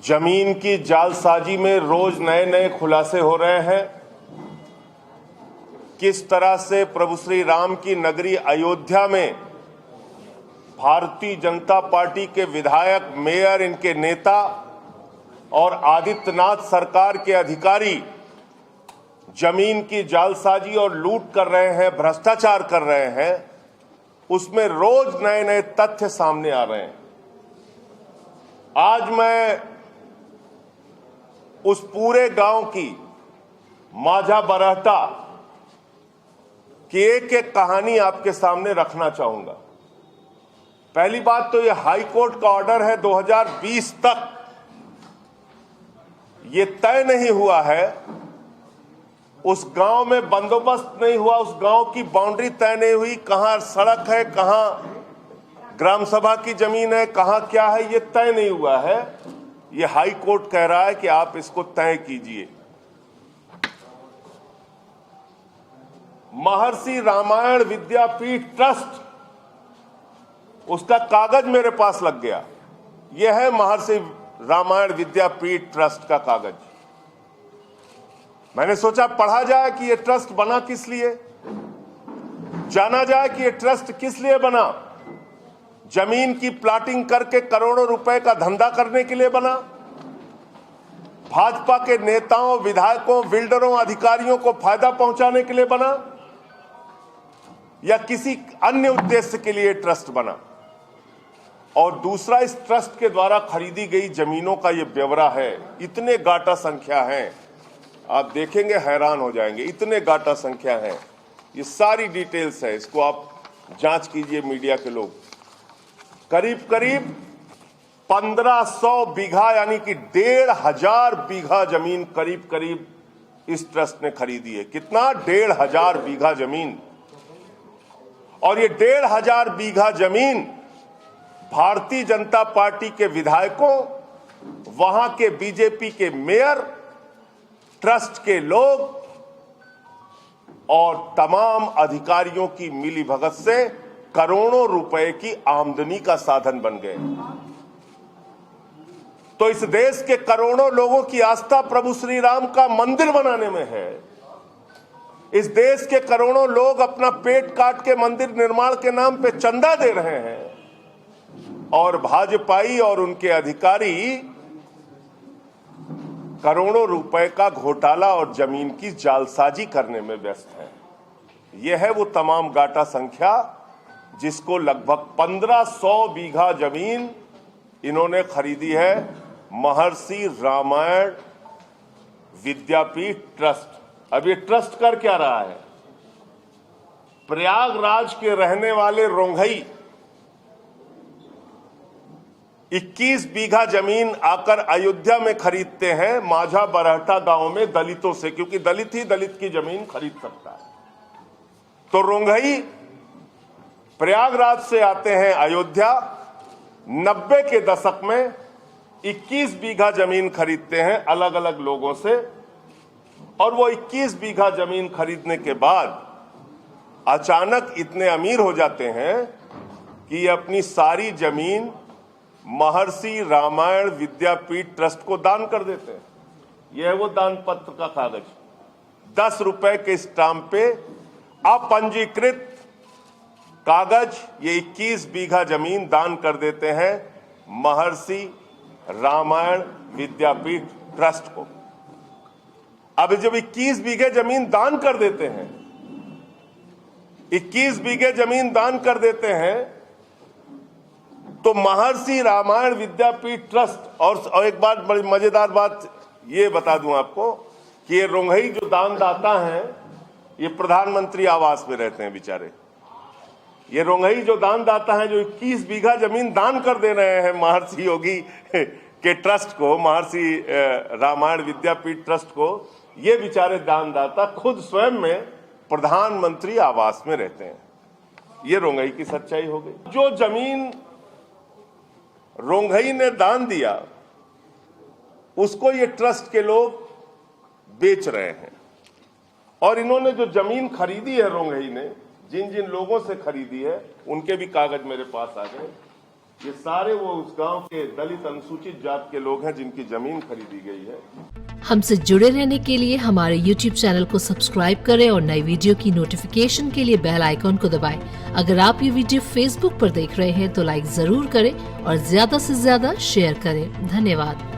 जमीन की जालसाजी में रोज नए नए खुलासे हो रहे हैं। किस तरह से प्रभु श्री राम की नगरी अयोध्या में भारतीय जनता पार्टी के विधायक, मेयर, इनके नेता और आदित्यनाथ सरकार के अधिकारी जमीन की जालसाजी और लूट कर रहे हैं, भ्रष्टाचार कर रहे हैं, उसमें रोज नए नए तथ्य सामने आ रहे हैं। आज मैं उस पूरे गांव की माझा बरहटा की एक एक कहानी आपके सामने रखना चाहूंगा। पहली बात तो यह हाई कोर्ट का ऑर्डर है, 2020 तक ये तय नहीं हुआ है, उस गांव में बंदोबस्त नहीं हुआ, उस गांव की बाउंड्री तय नहीं हुई, कहां सड़क है, कहां ग्राम सभा की जमीन है, कहां क्या है, ये तय नहीं हुआ है। ये हाई कोर्ट कह रहा है कि आप इसको तय कीजिए। महर्षि रामायण विद्यापीठ ट्रस्ट, उसका कागज मेरे पास लग गया। यह है महर्षि रामायण विद्यापीठ ट्रस्ट का कागज। मैंने सोचा पढ़ा जाए कि यह ट्रस्ट बना किस लिए, जाना जाए कि यह ट्रस्ट किस लिए बना। जमीन की प्लाटिंग करके करोड़ों रुपए का धंधा करने के लिए बना, भाजपा के नेताओं, विधायकों, बिल्डरों, अधिकारियों को फायदा पहुंचाने के लिए बना, या किसी अन्य उद्देश्य के लिए ट्रस्ट बना। और दूसरा, इस ट्रस्ट के द्वारा खरीदी गई जमीनों का यह ब्यौरा है। इतने गाटा संख्या है, आप देखेंगे हैरान हो जाएंगे, इतने गाटा संख्या है। ये सारी डिटेल्स है, इसको आप जांच कीजिए मीडिया के लोग। करीब करीब 1500 बीघा यानी कि 1500 बीघा जमीन करीब करीब इस ट्रस्ट ने खरीदी है। कितना? 1500 बीघा जमीन। और ये 1500 बीघा जमीन भारतीय जनता पार्टी के विधायकों, वहां के बीजेपी के मेयर, ट्रस्ट के लोग और तमाम अधिकारियों की मिलीभगत से करोड़ों रुपए की आमदनी का साधन बन गए। तो इस देश के करोड़ों लोगों की आस्था प्रभु श्री राम का मंदिर बनाने में है। इस देश के करोड़ों लोग अपना पेट काट के मंदिर निर्माण के नाम पे चंदा दे रहे हैं, और भाजपाई और उनके अधिकारी करोड़ों रुपए का घोटाला और जमीन की जालसाजी करने में व्यस्त हैं। यह है वो तमाम गाटा संख्या जिसको लगभग 1500 बीघा जमीन इन्होंने खरीदी है महर्षि रामायण विद्यापीठ ट्रस्ट। अब ये ट्रस्ट कर क्या रहा है? प्रयागराज के रहने वाले रोंघई 21 बीघा जमीन आकर अयोध्या में खरीदते हैं, माझा बरहटा गांव में दलितों से, क्योंकि दलित ही दलित की जमीन खरीद सकता है। तो रोंघई प्रयागराज से आते हैं अयोध्या, 90 के दशक में 21 बीघा जमीन खरीदते हैं अलग अलग लोगों से, और वो 21 बीघा जमीन खरीदने के बाद अचानक इतने अमीर हो जाते हैं कि ये अपनी सारी जमीन महर्षि रामायण विद्यापीठ ट्रस्ट को दान कर देते हैं। यह है वो दान पत्र का कागज, 10 रुपए के स्टाम्प पे अपंजीकृत कागज, ये 21 बीघा जमीन दान कर देते हैं महर्षि रामायण विद्यापीठ ट्रस्ट को। अब जब 21 बीघे जमीन दान कर देते हैं, 21 बीघे जमीन दान कर देते हैं, तो महर्षि रामायण विद्यापीठ ट्रस्ट, और एक बात, बड़ी मजेदार बात ये बता दूं आपको कि ये रोंघई जो दानदाता हैं, ये प्रधानमंत्री आवास में रहते हैं बेचारे। ये रोंघई जो दानदाता हैं, जो 21 बीघा जमीन दान कर दे रहे हैं महर्षि योगी के ट्रस्ट को, महर्षि रामायण विद्यापीठ ट्रस्ट को, ये बेचारे दानदाता खुद स्वयं में प्रधानमंत्री आवास में रहते हैं। ये रोंघई की सच्चाई हो गई। जो जमीन रोंघई ने दान दिया, उसको ये ट्रस्ट के लोग बेच रहे हैं। और इन्होंने जो जमीन खरीदी है रोंघई ने, जिन जिन लोगों से खरीदी है, उनके भी कागज मेरे पास आ गए। ये सारे वो उस गांव के दलित अनुसूचित जात के लोग हैं जिनकी जमीन खरीदी गई है। हमसे जुड़े रहने के लिए हमारे YouTube चैनल को सब्सक्राइब करें और नई वीडियो की नोटिफिकेशन के लिए बेल आइकॉन को दबाएं। अगर आप ये वीडियो Facebook पर देख रहे हैं तो लाइक जरूर करें और ज्यादा से ज्यादा शेयर करें। धन्यवाद।